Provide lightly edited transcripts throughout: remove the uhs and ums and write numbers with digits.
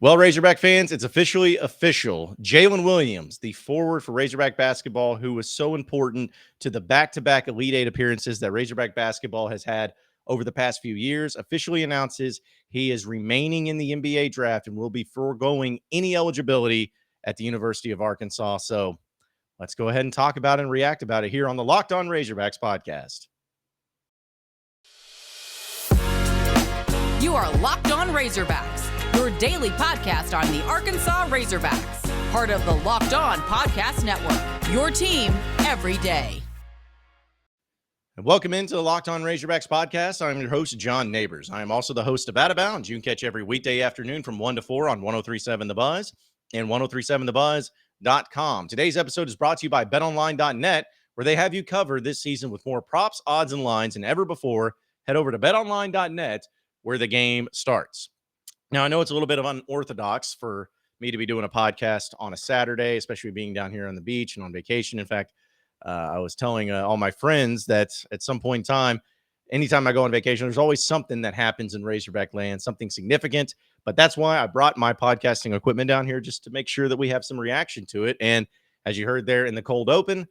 Well, Razorback fans, it's officially official. Jaylin Williams, the forward for Razorback Basketball, who was so important to the back-to-back Elite Eight appearances that Razorback Basketball has had over the past few years, officially announces he is remaining in the NBA draft and will be foregoing any eligibility at the University of Arkansas. So let's go ahead and talk about it and react about it here on the Locked On Razorbacks podcast. You are Locked On Razorbacks, your daily podcast on the Arkansas Razorbacks, part of the Locked On Podcast Network, your team every day. And welcome into the Locked On Razorbacks podcast. I'm your host, John Nabors. I am also the host of Out of Bounds. You can catch every weekday afternoon from 1 to 4 on 103.7 The Buzz and 103.7thebuzz.com. Today's episode is brought to you by BetOnline.net, where they have you covered this season with more props, odds, and lines than ever before. Head over to BetOnline.net, where the game starts. Now, I know it's a little bit of unorthodox for me to be doing a podcast on a Saturday, especially being down here on the beach and on vacation. In fact, I was telling all my friends that at some point in time, anytime I go on vacation, there's always something that happens in Razorback land, something significant. But that's why I brought my podcasting equipment down here, just to make sure that we have some reaction to it. And as you heard there in the cold open,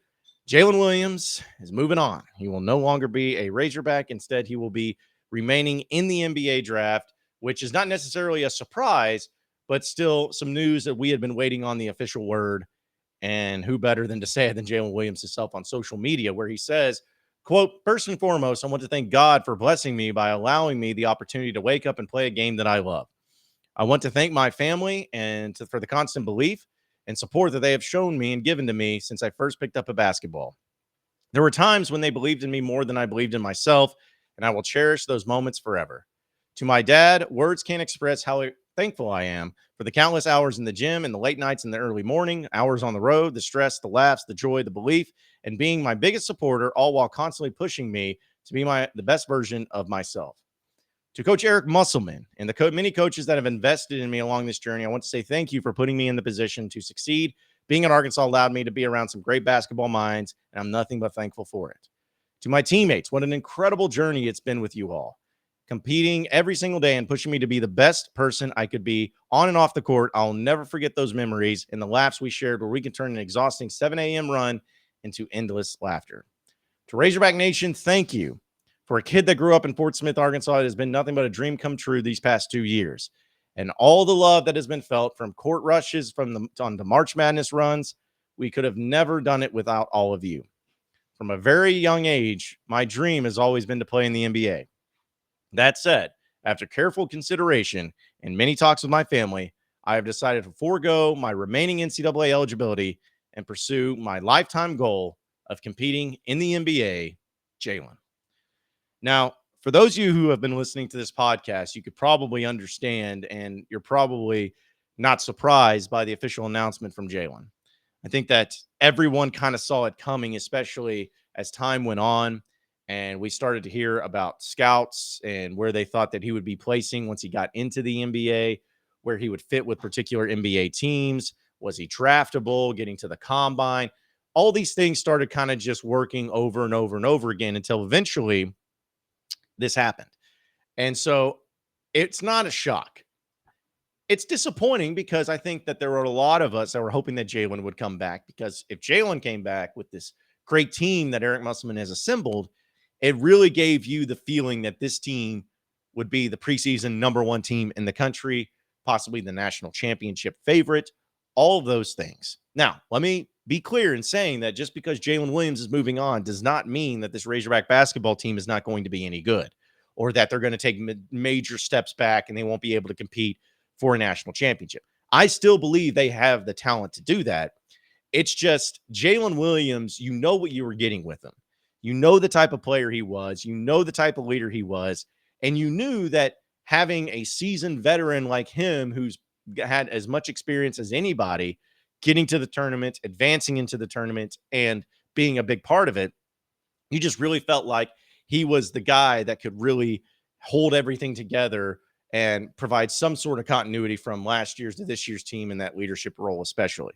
Jaylin Williams is moving on. He will no longer be a Razorback. Instead, he will be remaining in the NBA draft, which is not necessarily a surprise, but still some news that we had been waiting on the official word. And who better than to say it than Jaylin Williams himself on social media, where he says, quote, "First and foremost, I want to thank God for blessing me by allowing me the opportunity to wake up and play a game that I love. I want to thank my family for the constant belief and support that they have shown me and given to me since I first picked up a basketball. There were times when they believed in me more than I believed in myself, and I will cherish those moments forever. To my dad, words can't express how thankful I am for the countless hours in the gym and the late nights and the early morning, hours on the road, the stress, the laughs, the joy, the belief, and being my biggest supporter, all while constantly pushing me to be the best version of myself. To Coach Eric Musselman and the many coaches that have invested in me along this journey, I want to say thank you for putting me in the position to succeed. Being at Arkansas allowed me to be around some great basketball minds, and I'm nothing but thankful for it. To my teammates, what an incredible journey it's been with you all. Competing every single day and pushing me to be the best person I could be on and off the court. I'll never forget those memories and the laughs we shared where we can turn an exhausting 7 a.m. run into endless laughter. To Razorback Nation, thank you. For a kid that grew up in Fort Smith, Arkansas, it has been nothing but a dream come true these past 2 years. And all the love that has been felt from court rushes on the March Madness runs, we could have never done it without all of you. From a very young age, my dream has always been to play in the NBA. That said, after careful consideration and many talks with my family, I have decided to forego my remaining NCAA eligibility and pursue my lifetime goal of competing in the NBA, Jaylin. Now, for those of you who have been listening to this podcast, you could probably understand, and you're probably not surprised by the official announcement from Jaylin. I think that everyone kind of saw it coming, especially as time went on. And we started to hear about scouts and where they thought that he would be placing once he got into the NBA, where he would fit with particular NBA teams. Was he draftable, getting to the combine? All these things started kind of just working over and over and over again until eventually this happened. And so it's not a shock. It's disappointing because I think that there were a lot of us that were hoping that Jaylin would come back, because if Jaylin came back with this great team that Eric Musselman has assembled, it really gave you the feeling that this team would be the preseason #1 team in the country, possibly the national championship favorite, all of those things. Now, let me be clear in saying that just because Jaylin Williams is moving on does not mean that this Razorback basketball team is not going to be any good, or that they're going to take major steps back and they won't be able to compete for a national championship. I still believe they have the talent to do that. It's just Jaylin Williams, you know what you were getting with him. You know the type of player he was. You know the type of leader he was. And you knew that having a seasoned veteran like him, who's had as much experience as anybody, getting to the tournament, advancing into the tournament, and being a big part of it, you just really felt like he was the guy that could really hold everything together and provide some sort of continuity from last year's to this year's team in that leadership role, especially.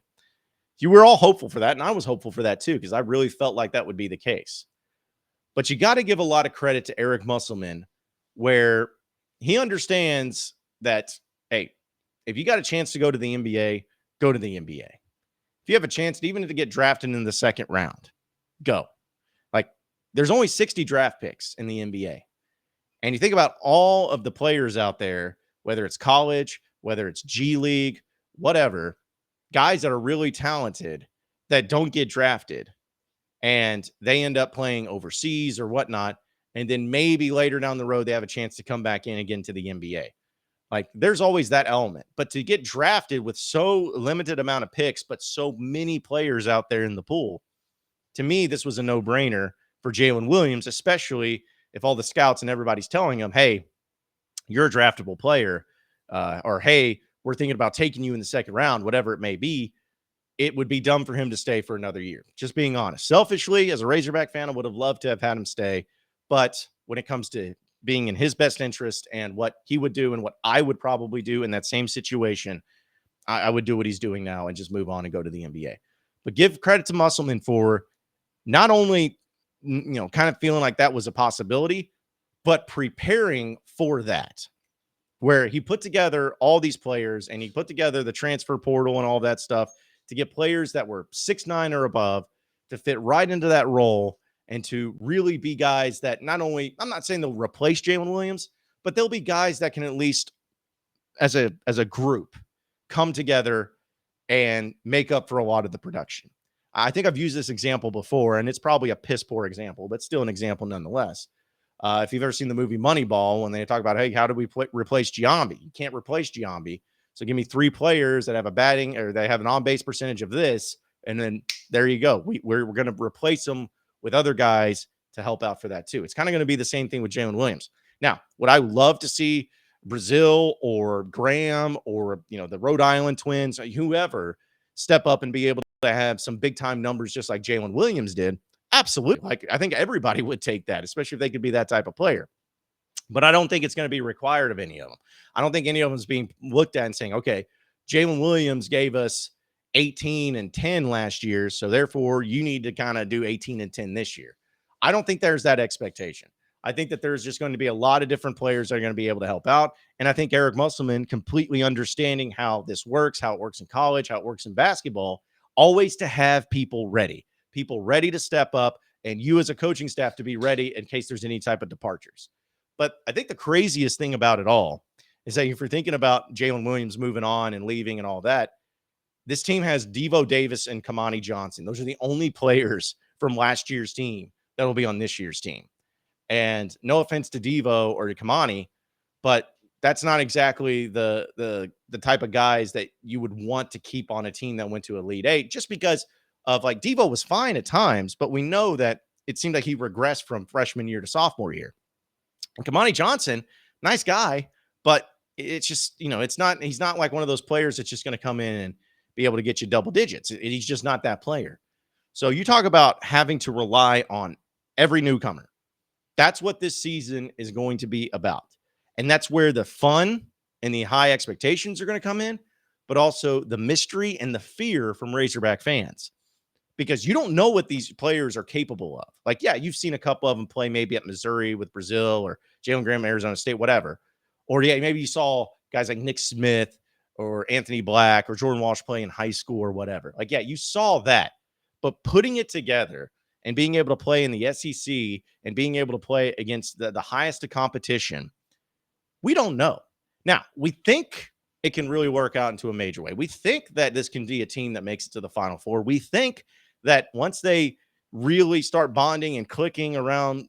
You were all hopeful for that, and I was hopeful for that too, because I really felt like that would be the case. But you got to give a lot of credit to Eric Musselman, where he understands that, hey, if you got a chance to go to the NBA, go to the NBA. If you have a chance to even to get drafted in the second round, go. Like, there's only 60 draft picks in the NBA. And you think about all of the players out there, whether it's college, whether it's G League, whatever, guys that are really talented that don't get drafted and they end up playing overseas or whatnot. And then maybe later down the road, they have a chance to come back in again to the NBA. Like, there's always that element. But to get drafted with so limited amount of picks, but so many players out there in the pool, to me, this was a no-brainer for Jaylin Williams, especially if all the scouts and everybody's telling him, hey, you're a draftable player, or hey, we're thinking about taking you in the second round, whatever it may be. It would be dumb for him to stay for another year. Just being honest. Selfishly, as a Razorback fan, I would have loved to have had him stay. But when it comes to being in his best interest and what he would do and what I would probably do in that same situation, I would do what he's doing now and just move on and go to the NBA. But give credit to Musselman for not only, kind of feeling like that was a possibility, but preparing for that, where he put together all these players and he put together the transfer portal and all that stuff to get players that were 6'9" or above to fit right into that role and to really be guys that not only, I'm not saying they'll replace Jaylin Williams, but they'll be guys that can at least, as a group, come together and make up for a lot of the production. I think I've used this example before, and it's probably a piss poor example, but still an example nonetheless. If you've ever seen the movie Moneyball, when they talk about, hey, how do we replace Giambi? You can't replace Giambi. So give me 3 players that have a batting or they have an on-base percentage of this, and then there you go. We're going to replace them with other guys to help out for that too. It's kind of going to be the same thing with Jaylin Williams. Now, would I love to see Brazil or Graham or, the Rhode Island twins, whoever, step up and be able to have some big-time numbers just like Jaylin Williams did? Absolutely. Like, I think everybody would take that, especially if they could be that type of player. But I don't think it's going to be required of any of them. I don't think any of them is being looked at and saying, okay, Jaylin Williams gave us 18 and 10 last year, so therefore you need to kind of do 18 and 10 this year. I don't think there's that expectation. I think that there's just going to be a lot of different players that are going to be able to help out. And I think Eric Musselman, completely understanding how this works, how it works in college, how it works in basketball, always to have people ready to step up, and you as a coaching staff to be ready in case there's any type of departures. But I think the craziest thing about it all is that if you're thinking about Jaylin Williams moving on and leaving and all that, this team has Devo Davis and Kamani Johnson. Those are the only players from last year's team that will be on this year's team. And no offense to Devo or to Kamani, but that's not exactly the type of guys that you would want to keep on a team that went to Elite Eight, just because of, like, Devo was fine at times, but we know that it seemed like he regressed from freshman year to sophomore year. And Kamani Johnson, nice guy, but it's just, he's not like one of those players that's just going to come in and be able to get you double digits. He's just not that player. So you talk about having to rely on every newcomer. That's what this season is going to be about. And that's where the fun and the high expectations are going to come in, but also the mystery and the fear from Razorback fans, because you don't know what these players are capable of. Like, yeah, you've seen a couple of them play maybe at Missouri with Brazil or Jalen Graham, Arizona State, whatever. Or yeah, maybe you saw guys like Nick Smith or Anthony Black or Jordan Walsh play in high school or whatever. Like, yeah, you saw that. But putting it together and being able to play in the SEC and being able to play against the highest of competition, we don't know. Now, we think it can really work out into a major way. We think that this can be a team that makes it to the Final Four. We think that once they really start bonding and clicking around,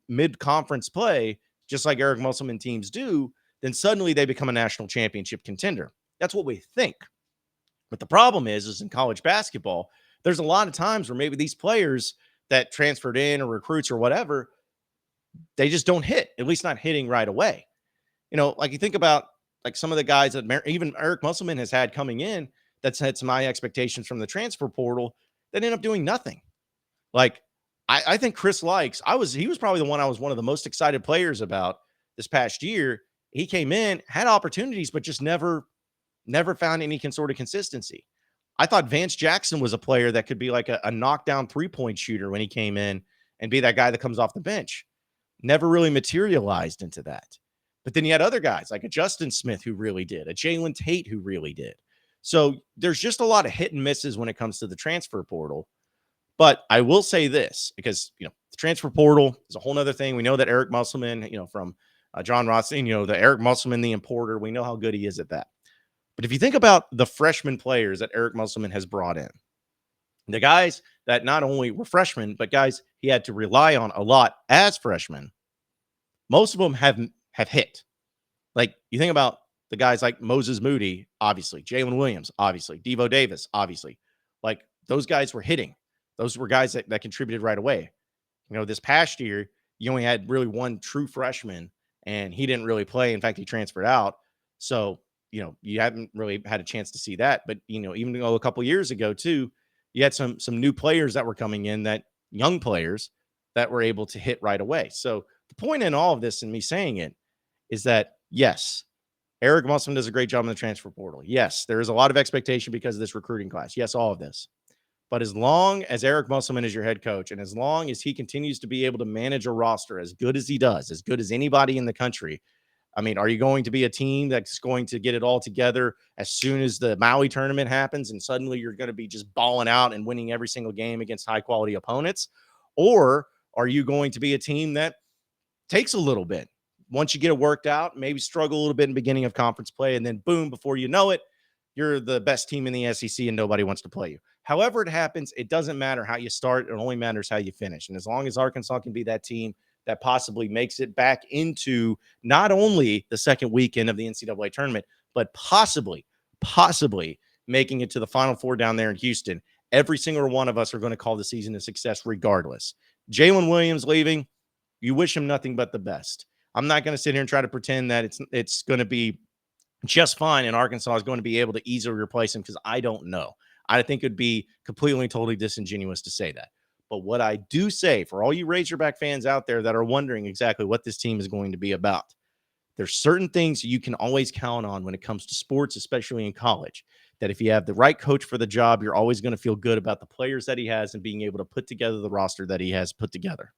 mid-conference play, just like Eric Musselman teams do, then suddenly they become a national championship contender. That's what we think. But the problem is in college basketball, there's a lot of times where maybe these players that transferred in or recruits or whatever, they just don't hit, at least not hitting right away. Like you think about like some of the guys that even Eric Musselman has had coming in that's had some high expectations from the transfer portal that end up doing nothing. Like I think Chris Likes, he was probably the one I was one of the most excited players about this past year. He came in, had opportunities, but just never found any sort of consistency. I thought Vance Jackson was a player that could be like a knockdown 3-point shooter when he came in and be that guy that comes off the bench. Never really materialized into that. But then you had other guys like a Justin Smith who really did, a Jalen Tate who really did. So there's just a lot of hit and misses when it comes to the transfer portal. But I will say this, because, the transfer portal is a whole nother thing. We know that Eric Musselman, from John Rothstein, the Eric Musselman, the importer, we know how good he is at that. But if you think about the freshman players that Eric Musselman has brought in, the guys that not only were freshmen, but guys he had to rely on a lot as freshmen, most of them have hit. Like, you think about the guys like Moses Moody, obviously, Jaylin Williams, obviously, Devo Davis, obviously. Like, those guys were hitting. Those were guys that contributed right away. This past year, you only had really one true freshman, and he didn't really play. In fact, he transferred out. So, you haven't really had a chance to see that. But, even though a couple years ago, too, you had some new players that were coming in, that young players that were able to hit right away. So the point in all of this, and me saying it, is that, yes, Eric Musselman does a great job in the transfer portal. Yes, there is a lot of expectation because of this recruiting class. Yes, all of this. But as long as Eric Musselman is your head coach, and as long as he continues to be able to manage a roster as good as he does, as good as anybody in the country, I mean, are you going to be a team that's going to get it all together as soon as the Maui tournament happens and suddenly you're going to be just balling out and winning every single game against high-quality opponents? Or are you going to be a team that takes a little bit? Once you get it worked out, maybe struggle a little bit in the beginning of conference play, and then boom, before you know it, you're the best team in the SEC and nobody wants to play you. However it happens, it doesn't matter how you start. It only matters how you finish. And as long as Arkansas can be that team that possibly makes it back into not only the second weekend of the NCAA tournament, but possibly making it to the Final Four down there in Houston, every single one of us are going to call the season a success regardless. Jaylin Williams leaving, you wish him nothing but the best. I'm not going to sit here and try to pretend that it's going to be just fine and Arkansas is going to be able to easily replace him, because I don't know. I think it'd be completely and totally disingenuous to say that. But what I do say, for all you Razorback fans out there that are wondering exactly what this team is going to be about, there's certain things you can always count on when it comes to sports, especially in college, that if you have the right coach for the job, you're always going to feel good about the players that he has and being able to put together the roster that he has put together.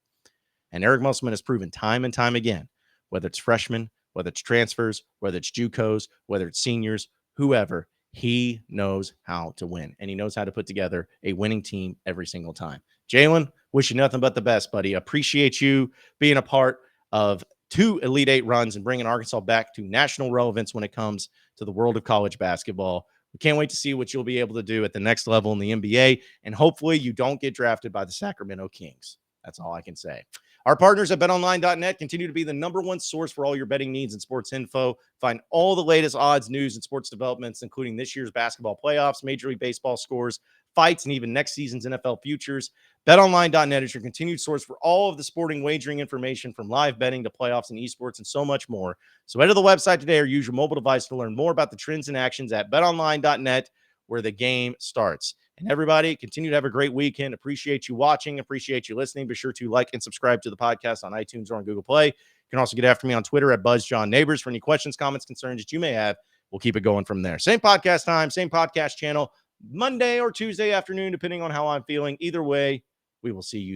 And Eric Musselman has proven time and time again, whether it's freshmen, whether it's transfers, whether it's JUCOs, whether it's seniors, whoever, he knows how to win, and he knows how to put together a winning team every single time. Jaylin, wish you nothing but the best, buddy. Appreciate you being a part of 2 Elite Eight runs and bringing Arkansas back to national relevance when it comes to the world of college basketball. We can't wait to see what you'll be able to do at the next level in the NBA, and hopefully you don't get drafted by the Sacramento Kings. That's all I can say. Our partners at BetOnline.net continue to be the #1 source for all your betting needs and sports info. Find all the latest odds, news, and sports developments, including this year's basketball playoffs, Major League Baseball scores, fights, and even next season's NFL futures. BetOnline.net is your continued source for all of the sporting wagering information, from live betting to playoffs and esports and so much more. So head to the website today or use your mobile device to learn more about the trends and actions at BetOnline.net, where the game starts. And everybody, continue to have a great weekend. Appreciate you watching. Appreciate you listening. Be sure to like and subscribe to the podcast on iTunes or on Google Play. You can also get after me on Twitter at BuzzJohnNabors for any questions, comments, concerns that you may have. We'll keep it going from there. Same podcast time, same podcast channel, Monday or Tuesday afternoon, depending on how I'm feeling. Either way, we will see you